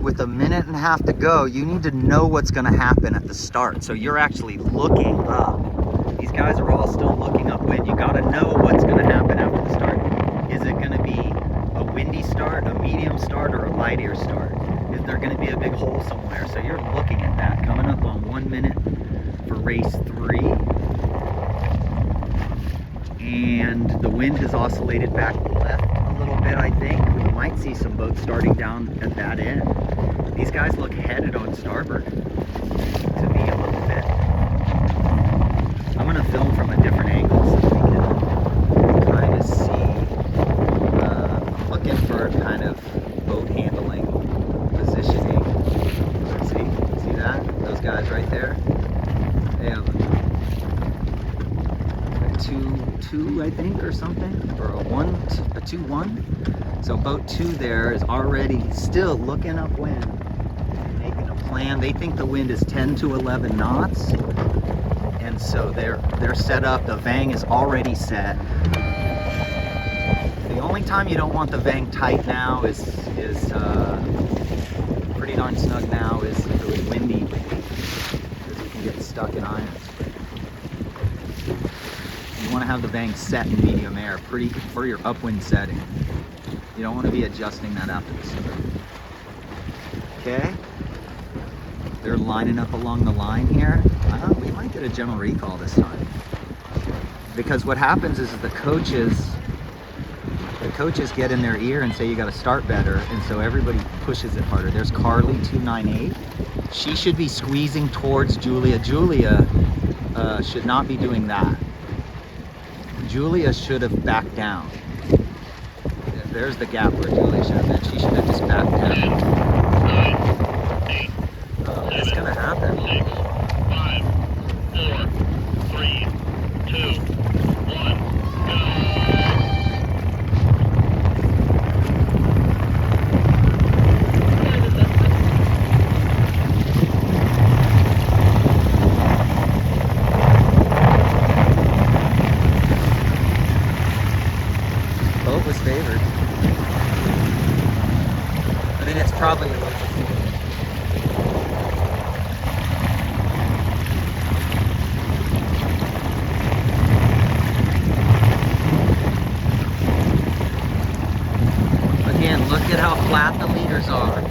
with a minute and a half to go, you need to know what's going to happen at the start. So you're actually looking up. These guys are all still looking upwind. You got to know what's going to happen after the start. Is it going to be a windy start, a medium start, or a light air start? Is there going to be a big hole somewhere? So you're looking at that. Coming up on 1 minute for race 3. And the wind has oscillated back left a little bit, I think. We might see some boats starting down at that end. These guys look headed on starboard to me a little bit. I'm going to film from a different angle so we can kind of see. I'm looking for kind of boat handling, positioning. See that? Those guys right there? They have a 2-2, I think, or something, or a 2-1. So boat 2 there is already still looking upwind, making a plan. They think the wind is 10 to 11 knots, and so they're set up. The vang is already set. The only time you don't want the vang tight now is pretty darn snug now is if it was windy, because you can get stuck in irons. You want to have the vang set in medium air for your upwind setting. You don't want to be adjusting that after the start. Okay? They're lining up along the line here. We might get a general recall this time. Because what happens is the coaches get in their ear and say you got to start better, and so everybody pushes it harder. There's Carly 298. She should be squeezing towards Julia. Julia should not be doing that. Julia should have backed down. There's the gap where Julia should have been. She should have just backed down. 9, 8, It's gonna happen. 6, 5, 4, 3, 2, 1, go! Boat was favored. I mean, it's probably again, look at how flat the leaders are.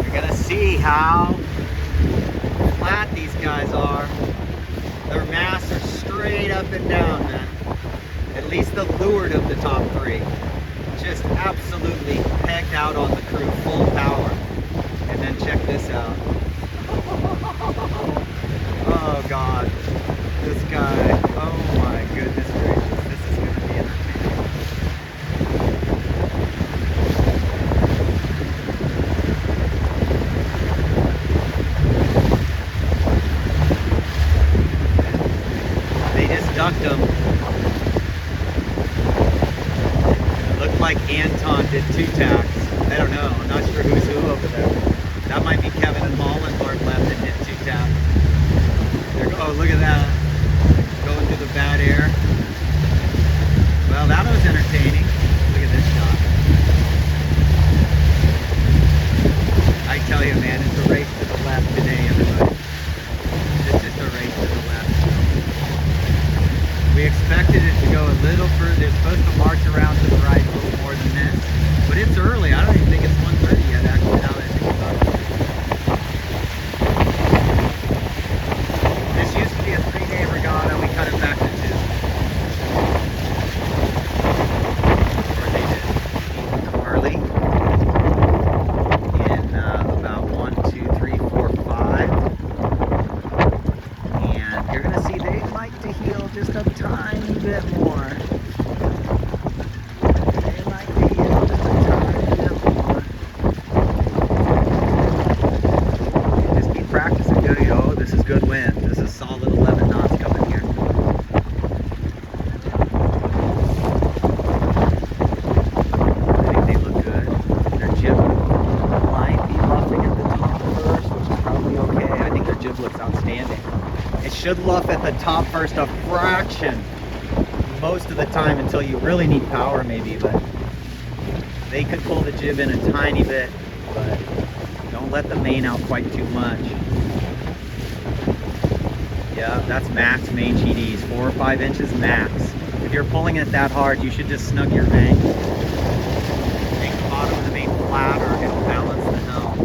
You're gonna see how flat these guys are. Their masts are straight up and down, man. At least the leeward of the top 3. Just absolutely pegged out on the crew, full power. And then check this out. Oh God, this guy, oh my goodness gracious, this is gonna be entertaining. They just ducked him. It looked like Anton did 2 tacks. I don't know, I'm not sure who's who over there. That might be Kevin and Mollenberg left that did 2 tacks. Oh, look at that. Going through the bad air. Well, that was entertaining. Look at this shot. I tell you, man, it's a race to the left today, everybody. It's just a race to the left. We expected it to go a little further. It's supposed to march around to the right a little more than this. But it's early. I don't even think it's 1:30 yet, actually, now that I think about it. This used to be a 3-day regatta. We cut it back to 2. Or they did. Carly in about 1, 2, 3, 4, 5. And you're going to see they like to heel just a tiny bit more. They like to heel just a tiny bit more. Just keep practicing, go. Oh, this is good wind. This is solid 11 knots coming here. I think they look good. Their jib might be luffing at the top first, which is probably okay. I think their jib looks outstanding. It should luff at the top first a fraction most of the time until you really need power maybe, but They could pull the jib in a tiny bit, but don't let the main out quite too much. Yeah, that's max main GDs, 4 or 5 inches max. If you're pulling it that hard, you should just snug your bank. Make the bottom of the main flat, or it'll balance the helm.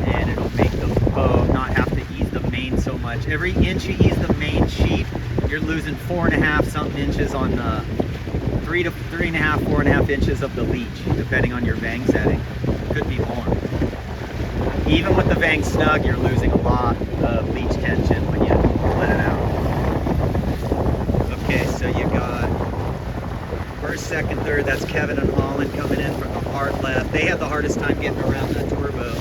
And it'll make the boat not have to ease the main so much. Every inch you ease the main sheet, you're losing 4.5 something inches on the 3.5, 4.5 inches of the leech, depending on your vang setting. Could be more. Even with the vang snug, you're losing a lot of leech tension when you let it out. Okay, so you got first, second, third. That's Kevin and Holland coming in from the hard left. They had the hardest time getting around that turbo.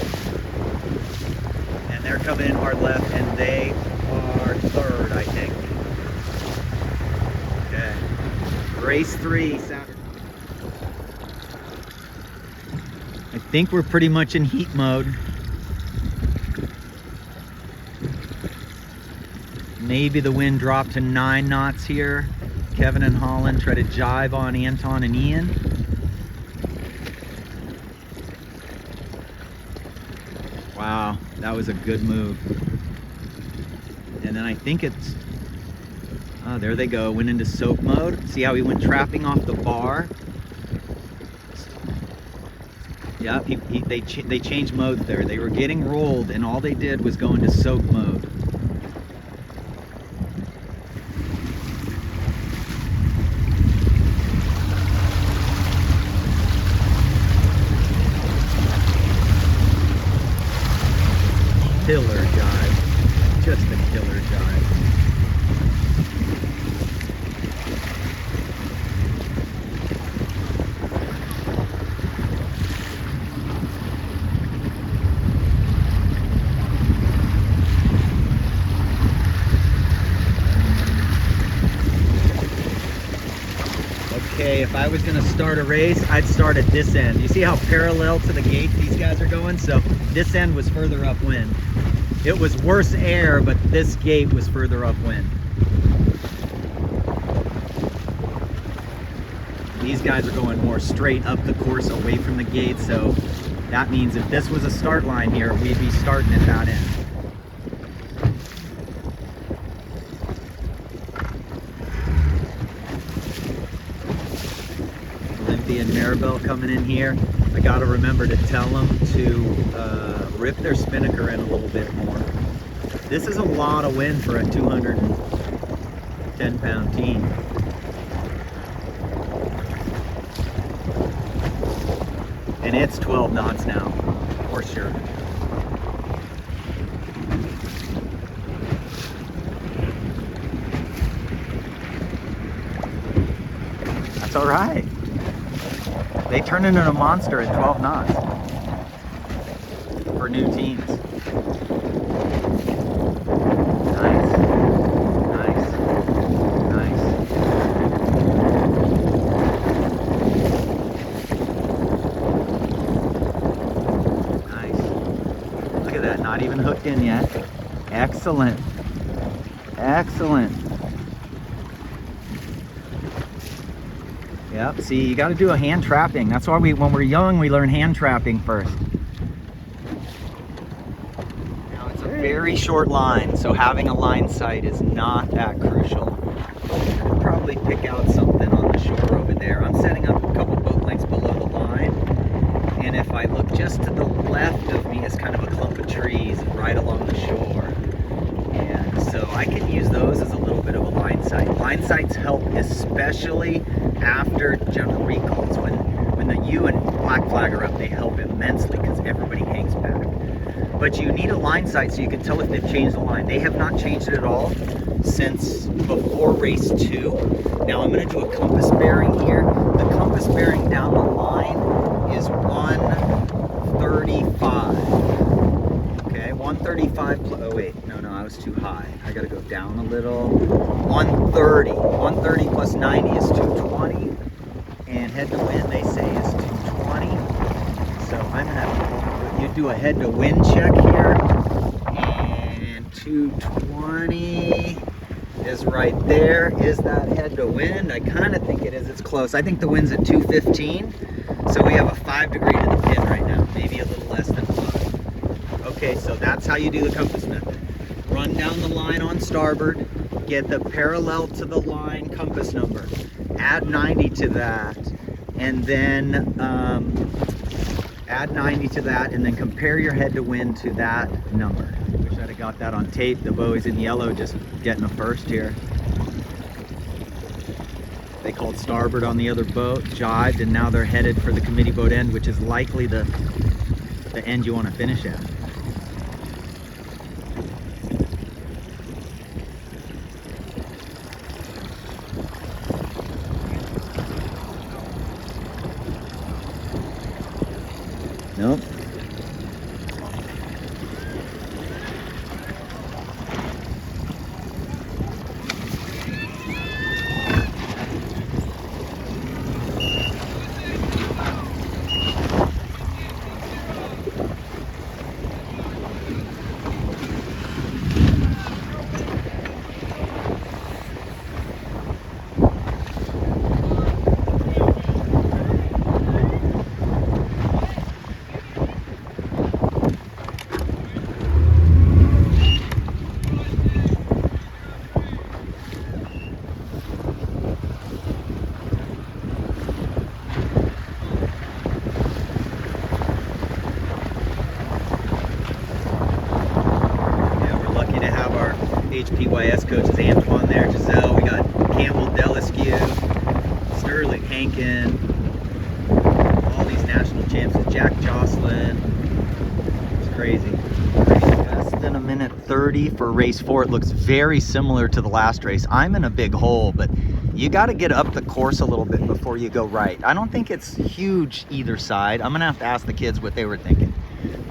And they're coming in hard left, and they are third, I think. Okay. Race 3, Saturday. I think we're pretty much in heat mode. Maybe the wind dropped to 9 knots here. Kevin and Holland try to jive on Anton and Ian. Wow, that was a good move. And then I think it's, oh, there they go, went into soak mode. See how he went trapping off the bar? Yeah, they changed mode there. They were getting rolled, and all they did was go into soak mode. Killer jive. Just a killer jive. Okay, if I was going to start a race, I'd start at this end. You see how parallel to the gates these guys are going? So this end was further upwind. It was worse air, but this gate was further upwind. These guys are going more straight up the course away from the gate, so that means if this was a start line here, we'd be starting at that end. Olympia and Maribel coming in here. I gotta remember to tell them to rip their spinnaker in a little bit more. This is a lot of wind for a 210-pound team. And it's 12 knots now, for sure. That's all right. They turn into a monster at 12 knots for new teams. Nice. Nice. Nice. Nice. Look at that, not even hooked in yet. Excellent. Excellent. Yep, see, you got to do a hand trapping. That's why when we're young, we learn hand trapping first. Now, it's a very short line, so having a line sight is not that crucial. You could probably pick out something on the shore over there. I'm setting up a couple boat lengths below the line, and if I look just to the left of me is kind of a clump of trees right along the shore. And so I can use those as a little bit of a line sight. Line sights help especially after general recalls. When the U and black flag are up, they help immensely because everybody hangs back. But you need a line sight so you can tell if they've changed the line. They have not changed it at all since before race 2. Now I'm going to do a compass bearing here. The compass bearing down the line is 135. Okay, 135. Oh wait, no, I was too high. I got to go down a little. 130. 130 plus 90 is 220. And head to wind, they say, is 220. So I'm going to do a head to wind check here. And 220 is is right there. Is that head to wind? I kind of think it is. It's close. I think the wind's at 215. So we have a 5 degree to the pin right now, maybe a little less than 5. Okay, so that's how you do the compass method. Run down the line on starboard, get the parallel to the line compass number, add 90 to that, and then add 90 to that, and then compare your head to wind to that number. Wish I'd have got that on tape. The buoys in yellow just getting a first here. They called starboard on the other boat, jibed, and now they're headed for the committee boat end, which is likely the end you want to finish at. Nope. HPYS coaches, Antoine there, Giselle, we got Campbell, Deliskew, Sterling, Hankin, all these national champions, Jack Jocelyn. It's crazy. Less than a minute 30 for race 4. It looks very similar to the last race. I'm in a big hole, but you got to get up the course a little bit before you go right. I don't think it's huge either side. I'm gonna have to ask the kids what they were thinking.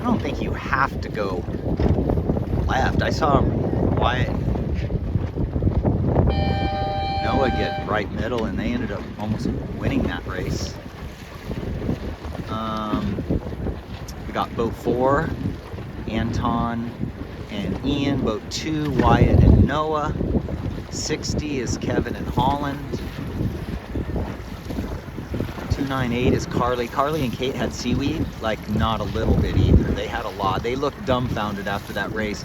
I don't think you have to go left. I saw Wyatt, Noah get right middle, and they ended up almost winning that race. We got boat 4, Anton and Ian. Boat 2, Wyatt and Noah. 60 is Kevin and Holland. 298 is Carly. Carly and Kate had seaweed, like not a little bit either. They had a lot. They looked dumbfounded after that race.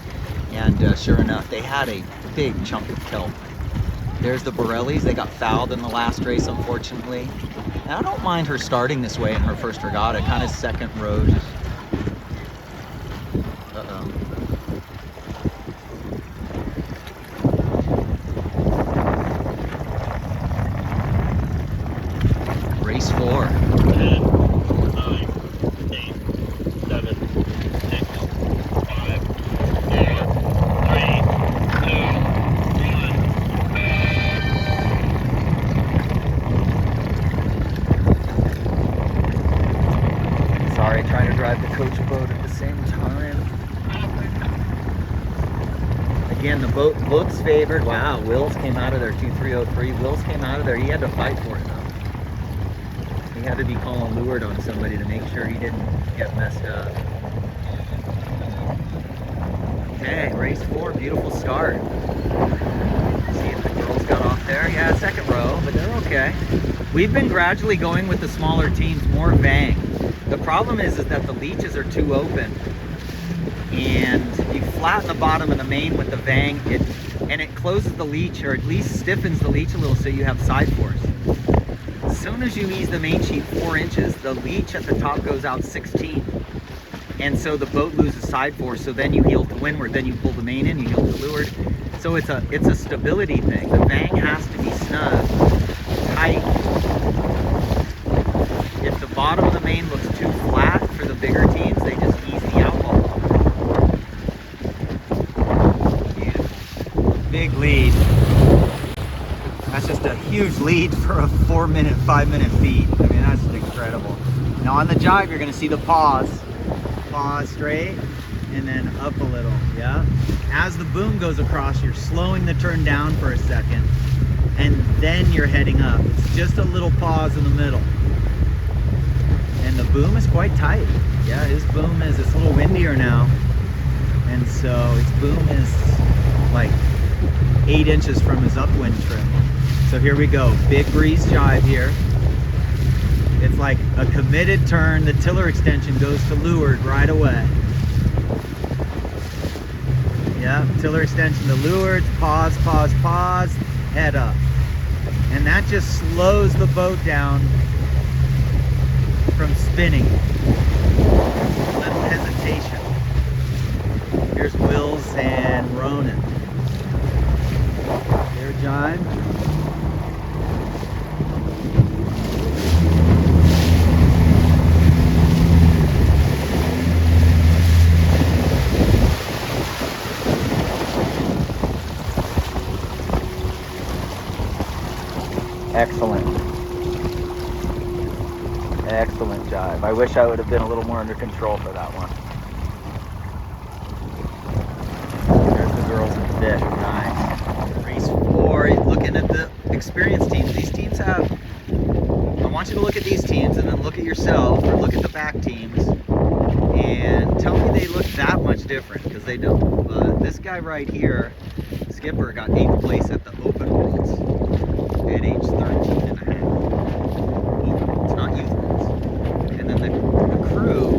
And sure enough, they had a big chunk of kelp. There's the Borellis. They got fouled in the last race, unfortunately. And I don't mind her starting this way in her first regatta, kind of second row. Just... Uh-oh. Race 4. 10, 9, 8, 7, 6, 5, 4, 3, 2, 1. Sorry, trying to drive the coach boat at the same time. Again, the boat looks favored. Wow, Wills came out of there 2303. Wills came out of there. He had to fight for it though. He had to be calling lured on somebody to make sure he didn't get messed up. Okay, race 4, beautiful start. See if the girls got off there. Yeah, second row, but they're okay. We've been gradually going with the smaller teams, more vang. The problem is that the leeches are too open, and you flatten the bottom of the main with the vang, and it closes the leech, or at least stiffens the leech a little so you have side force. As soon as you ease the main sheet 4 inches, the leech at the top goes out 16. And so the boat loses side force, so then you heel to windward, then you pull the main in, you heel to leeward. So it's a stability thing. The vang has to be snug, tight. If the bottom of the main looks too flat for the bigger teams, they just ease the outboard. Beautiful. Big lead. That's just a huge lead for a 4-minute, 5-minute beat. I mean, that's just incredible. Now on the jibe, you're gonna see the pause. Pause straight, and then up a little, yeah? As the boom goes across, you're slowing the turn down for a second, and then you're heading up. It's just a little pause in the middle. And the boom is quite tight. Yeah, his boom is, it's a little windier now. And so his boom is like 8 inches from his upwind trim. So here we go, big breeze jibe here. It's like a committed turn. The tiller extension goes to leeward right away. Yeah, tiller extension to leeward, pause, pause, pause, head up. And that just slows the boat down from spinning. Little hesitation. Here's Wills and Ronan. Their jibe. Excellent. Excellent jibe. I wish I would have been a little more under control for that one. There's the girls in fish. Nice. Race 4. Looking at the experienced teams. These teams have... I want you to look at these teams and then look at yourself or look at the back teams and tell me they look that much different, because they don't. This guy right here, Skipper, got 8th place at the Open Worlds at age 13 and a half. It's not youth worlds. And then the crew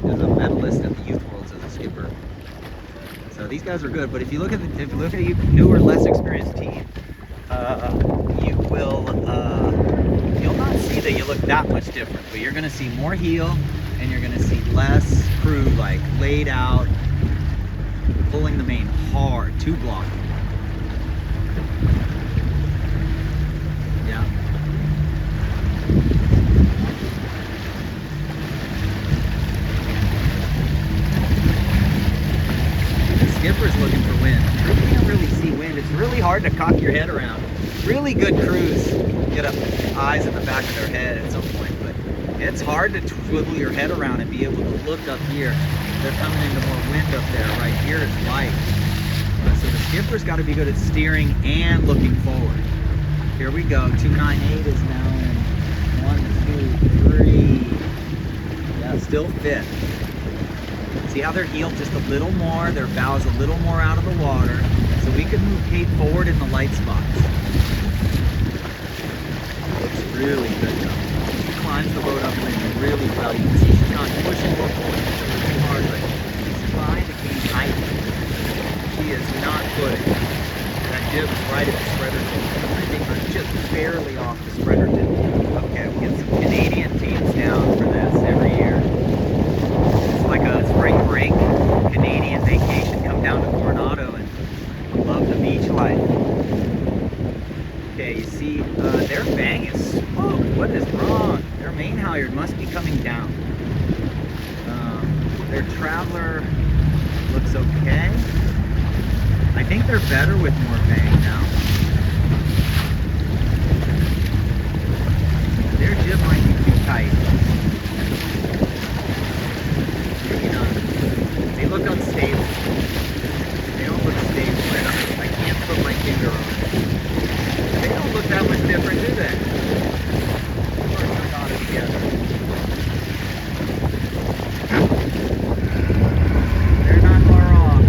is a medalist at the youth worlds as a skipper. So these guys are good. But if you look at a newer, less experienced team, you will you'll not see that you look that much different. But you're going to see more heel, and you're going to see less crew like laid out, pulling the main hard, 2 blocking. Yeah. The skipper's looking for wind. You can't really see wind. It's really hard to cock your head around. Really good crews get eyes in the back of their head at some point, but it's hard to swivel your head around and be able to look up here. They're coming into more wind up there. Right here it's light. So the skipper's got to be good at steering and looking forward. Here we go. 298 is now in 1, 2, 3. Yeah, still 5th. See how they're heeled just a little more, their bows a little more out of the water, so we can move Kate forward in the light spots. Looks really good though. She climbs the boat upwind really well. You can see she's not pushing or pulling too hard, but she's trying to gain height. She is not putting. That jib is right at the spreader tip. I think we're just barely off the spreader tip. Okay, we get some Canadian teams down for this every year. It's like a spring break Canadian vacation. Come down to Coronado and love the beach life. Okay, you see their bang is smoked. What is wrong? Their main halyard must be coming down. Their traveler looks okay. I think they're better with more bang now. Their jib might be too tight. Maybe not. They look unstable. They don't look stable enough. I can't put my finger on it. They don't look that much different, do they? Of course they're not together. They're not far off.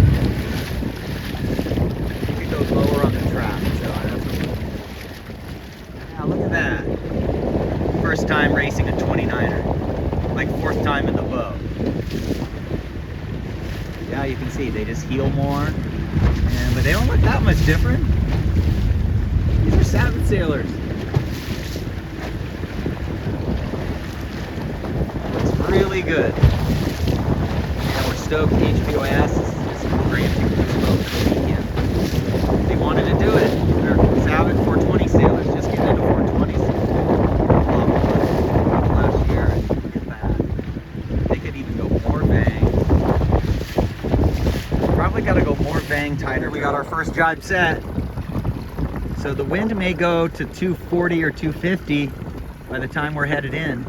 It goes lower on the track, so that's okay. Now look at that. First time racing a 29er. Like 4th time in the boat. Yeah, you can see they just heel more. But they don't look that much different. These are Savage sailors. Looks really good. And we're stoked HPOS is granting this boat for the weekend. They wanted to do it. They're Savage 420 sailors, just getting into 420s. Last year, and look at that. They could even go more bang. Probably got to go more bang tighter. We got our first jibe set. So the wind may go to 240 or 250 by the time we're headed in.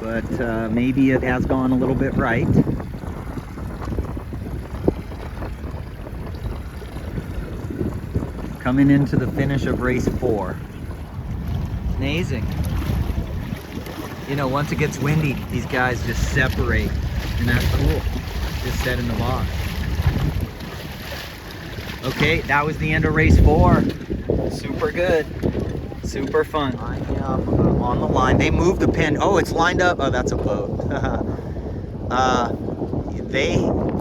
But maybe it has gone a little bit right. Coming into the finish of race 4. Amazing. You know, once it gets windy, these guys just separate, and that's cool. Just set in the box. Okay, that was the end of race 4. Super good. Super fun. I am on the line. They moved the pin. Oh, it's lined up. Oh, that's a boat. They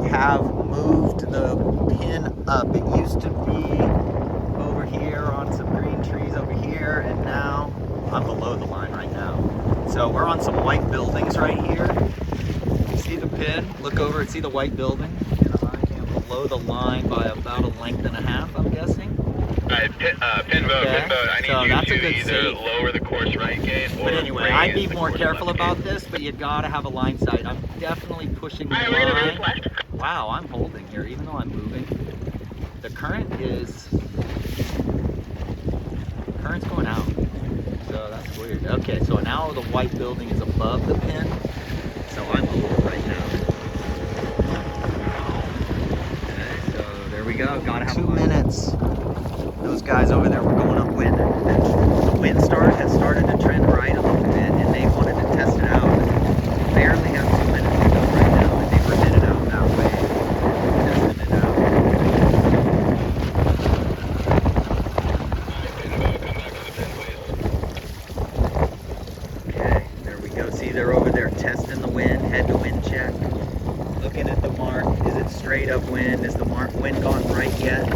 have moved the pin up. It used to be over here on some green trees over here, and now I'm below the line right now. So we're on some white buildings right here. See the pin? Look over and see the white building. And I am below the line by about a length and a half, I'm guessing. Alright, pin boat, Okay. pin boat. I need So you that's a to good either save. lower the course right gate or But anyway, raise I'd be the more course careful left about gate. this, but you gotta have a line sight. I'm definitely pushing the Alright, we're gonna raise line. left. Wow, I'm holding here, even though I'm moving. The current's going out. So that's weird. Okay, so now the white building is above the pin. So I'm over right now. Okay, so there we go. Gotta have 2 minutes. Those guys over there were going upwind. The wind has started to trend right a little bit, and they wanted to test it out. Barely have 2 minutes to go right now, and they were headed out that way, testing it out. Okay, there we go. See, they're over there testing the wind, head to wind check. Looking at the mark. Is it straight upwind? Is the wind gone right yet?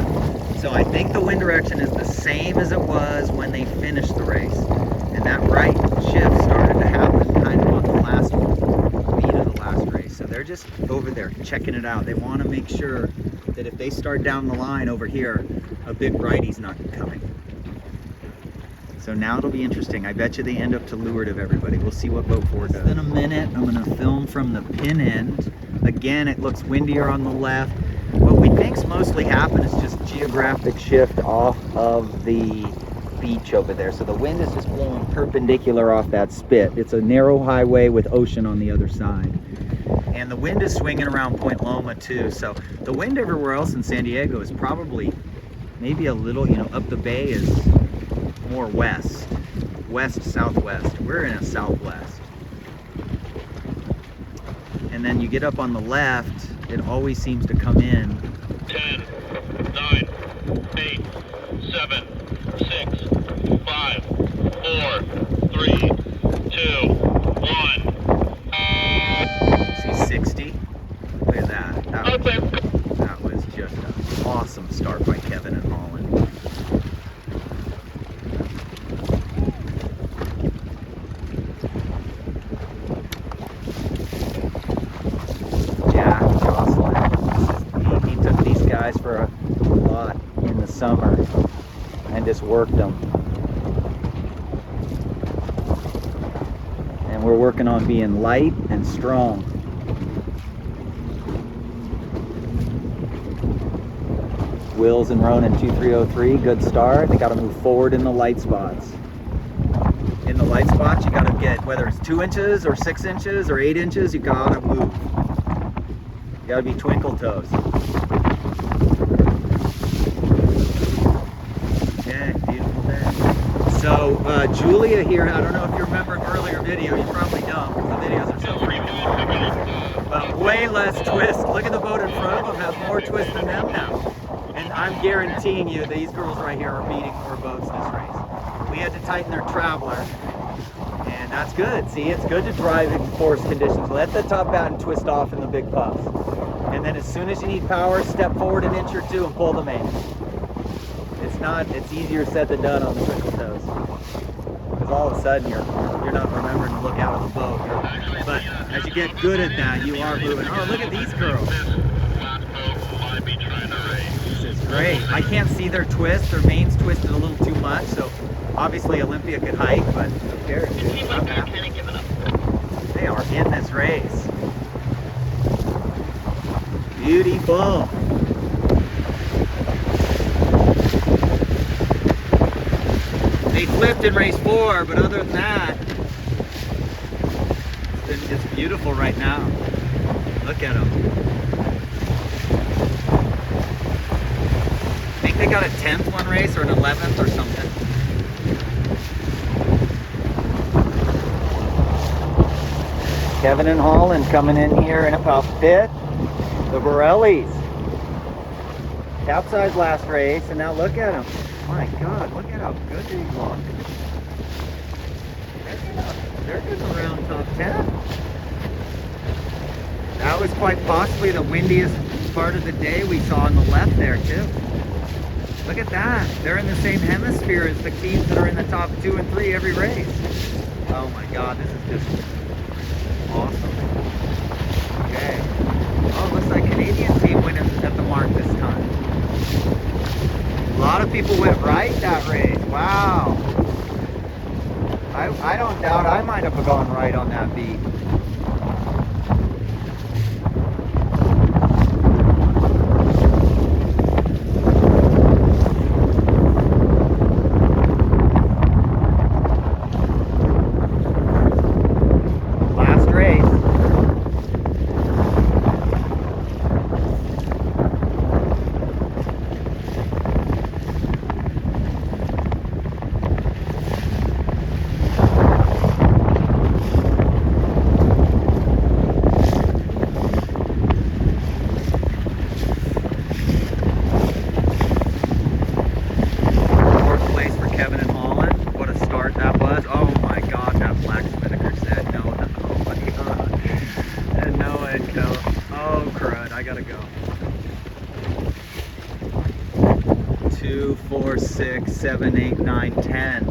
So I think the wind direction is the same as it was when they finished the race. And that right shift started to happen kind of on the last beat of the last race. So they're just over there checking it out. They want to make sure that if they start down the line over here, a big righty's not coming. So now it'll be interesting. I bet you they end up to leeward of everybody. We'll see what boat 4 does. In a minute, I'm going to film from the pin end. Again, it looks windier on the left. What we think's mostly happened is just geographic shift off of the beach over there. So the wind is just blowing perpendicular off that spit. It's a narrow highway with ocean on the other side. And the wind is swinging around Point Loma too. So the wind everywhere else in San Diego is probably maybe a little, up the bay is more west, southwest. We're in a southwest. And then you get up on the left, it always seems to come in 10, 9, 8, 7, 6, 5, 4, 3, 2, 1. See 60. Look at that. That was just an awesome start by Kevin and Holland. He took these guys for a lot in the summer and just worked them. And we're working on being light and strong. Wills and Ronan 2303, good start. They got to move forward in the light spots. In the light spots, you got to get, whether it's 2 inches or 6 inches or 8 inches, you got to move. You got to be twinkle toes. Okay, beautiful day. So Julia here, I don't know if you remember an earlier video, you probably don't, because the videos are so freaking long. But way less twist. Look at the boat in front of them, has more twist than them now. And I'm guaranteeing you these girls right here are beating more boats this race. We had to tighten their traveler, and that's good. See, it's good to drive in forced conditions. Let the top batten twist off in the big puffs. And then as soon as you need power, step forward an inch or 2 and pull the main. It's easier said than done on the twinkle toes. Because all of a sudden you're not remembering to look out of the boat. But as you get good at that, you are moving. Oh, look at these girls. This is great. I can't see their twist. Their main's twisted a little too much, so obviously Olympia could hike, but who cares? They are in this race. Beautiful. They flipped in race 4, but other than that, it's just beautiful right now. Look at them. I think they got a 10th one race or an 11th or something. Kevin and Holland coming in here in about 5th. The Borellis. Capsized last race, and now look at him. My God, look at how good they look. They're getting around top 10. That was quite possibly the windiest part of the day we saw on the left there too. Look at that. They're in the same hemisphere as the teams that are in the top 2 and 3 every race. Oh my God, this is just awesome. Okay. Oh, looks like Canadian team went at the mark this time. A lot of people went right that race. Wow. I don't doubt I might have gone right on that beat. Last race. Oh crud, I gotta go. 2, 4, 6, 7, 8, 9, 10.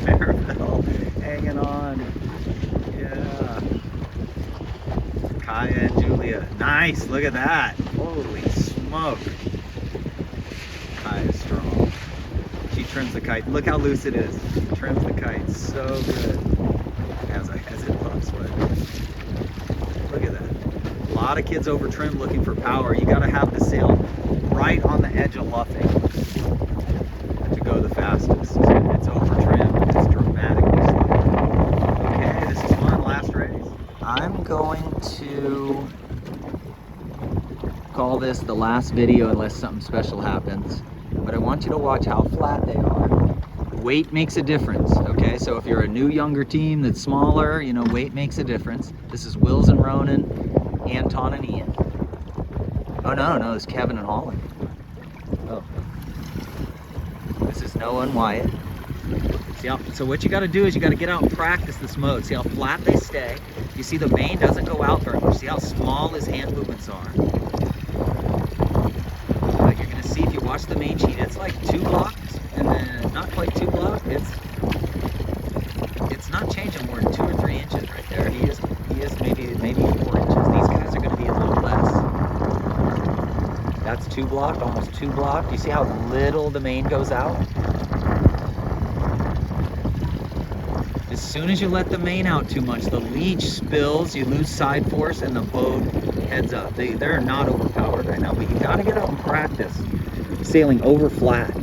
Maribel hanging on. Yeah. Kaya and Julia. Nice, look at that. Holy smoke. Kaya's strong. She trims the kite. Look how loose it is. Trims the kite so good. As it pops sweat. Look at that. A lot of kids over trim looking for power. You got to have the sail right on the edge of luffing to go the fastest. So if it's over trim, it's dramatically slow. Okay, this is fun. Last race. I'm going to call this the last video unless something special happens. But I want you to watch how flat they are. Weight makes a difference, okay? So if you're a new, younger team that's smaller, you know, weight makes a difference. This is Wills and Ronan, Anton and Ian. Oh, no, it's Kevin and Holland. Oh. This is Noah and Wyatt. See how, so what you gotta do is you gotta get out and practice this mode. See how flat they stay. You see the mane doesn't go out very much. See how small his hand movements are. See, if you watch the main sheet, it's like 2 blocks, and then not quite 2 blocks. It's not changing more than 2 or 3 inches right there. He is maybe 4 inches. These guys are going to be a little less. That's 2 blocked, almost 2 blocked. You see how little the mane goes out? As soon as you let the mane out too much, the leech spills, you lose side force, and the boat heads up. They're not overpowered right now, but you got to get out and practice sailing over flat.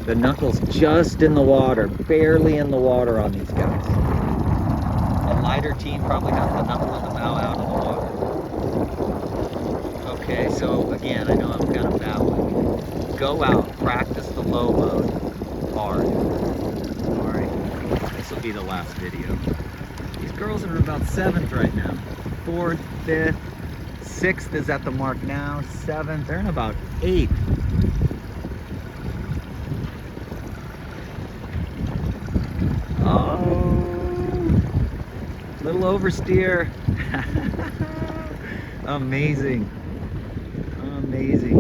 The knuckles just in the water, barely in the water on these guys. A lighter team probably has the knuckle in the bow out of the water. Okay, so again, I know I'm kind of babbling. Go out, practice the low mode hard. Alright, this will be the last video. These girls are about 7th right now. 4th, 5th, 6th is at the mark now, 7th, they're in about 8th. Oh, little oversteer. Amazing, amazing.